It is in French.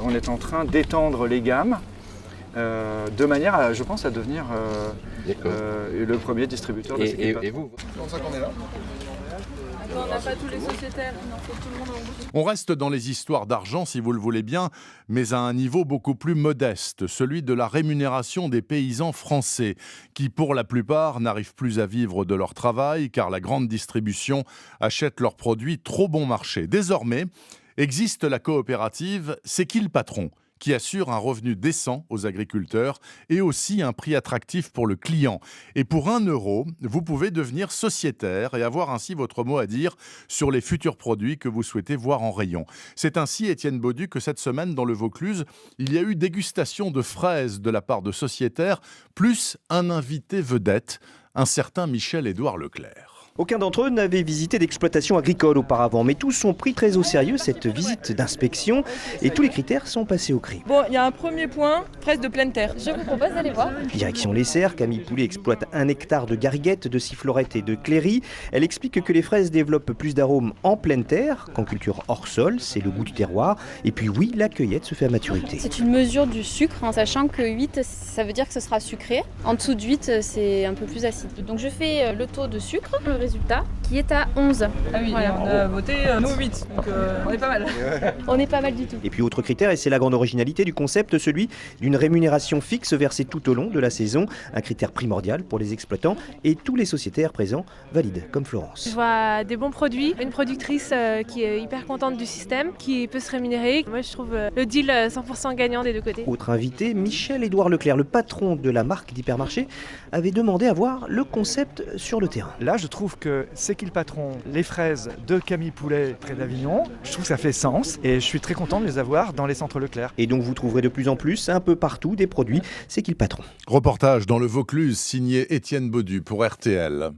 On est en train d'étendre les gammes de manière, à, je pense, à devenir le premier distributeur de ces kits Patron. Et vous? C'est pour ça qu'on est là. On n'a pas tous les sociétaires, il en faut tout le monde en bouche. On reste dans les histoires d'argent, si vous le voulez bien, mais à un niveau beaucoup plus modeste, celui de la rémunération des paysans français, qui pour la plupart n'arrivent plus à vivre de leur travail, car la grande distribution achète leurs produits trop bon marché. Désormais, existe la coopérative C'est qui le patron ? Qui assure un revenu décent aux agriculteurs et aussi un prix attractif pour le client. Et pour 1 €, vous pouvez devenir sociétaire et avoir ainsi votre mot à dire sur les futurs produits que vous souhaitez voir en rayon. C'est ainsi, Étienne Baudu, que cette semaine, dans le Vaucluse, il y a eu dégustation de fraises de la part de sociétaires, plus un invité vedette, un certain Michel-Édouard Leclerc. Aucun d'entre eux n'avait visité d'exploitation agricole auparavant, mais tous ont pris très au sérieux cette visite d'inspection et tous les critères sont passés au crible. Bon, il y a un premier point, fraise de pleine terre. Je vous propose d'aller voir. Direction les Serres, Camille Poulet exploite 1 hectare de gariguettes, de sifflorettes et de cléry. Elle explique que les fraises développent plus d'arômes en pleine terre qu'en culture hors sol, c'est le goût du terroir. Et puis oui, la cueillette se fait à maturité. C'est une mesure du sucre, en sachant que 8, ça veut dire que ce sera sucré. En dessous de 8, c'est un peu plus acide. Donc je fais le taux de sucre, le résultat, qui est à 11. Ah oui, voilà, on a voté nous 8, donc on est pas mal. On n'est pas mal du tout. Et puis autre critère, et c'est la grande originalité du concept, celui d'une rémunération fixe versée tout au long de la saison, un critère primordial pour les exploitants et tous les sociétaires présents valident comme Florence. Je vois des bons produits, une productrice qui est hyper contente du système, qui peut se rémunérer. Moi je trouve le deal 100% gagnant des deux côtés. Autre invité, Michel-Édouard Leclerc, le patron de la marque d'hypermarché, avait demandé à voir le concept sur le terrain. Là, je trouve que C'est qui le patron, les fraises de Camille Poulet près d'Avignon, je trouve que ça fait sens et je suis très content de les avoir dans les centres Leclerc. Et donc vous trouverez de plus en plus, un peu partout, des produits C'est qui le patron. Reportage dans le Vaucluse signé Étienne Baudu pour RTL.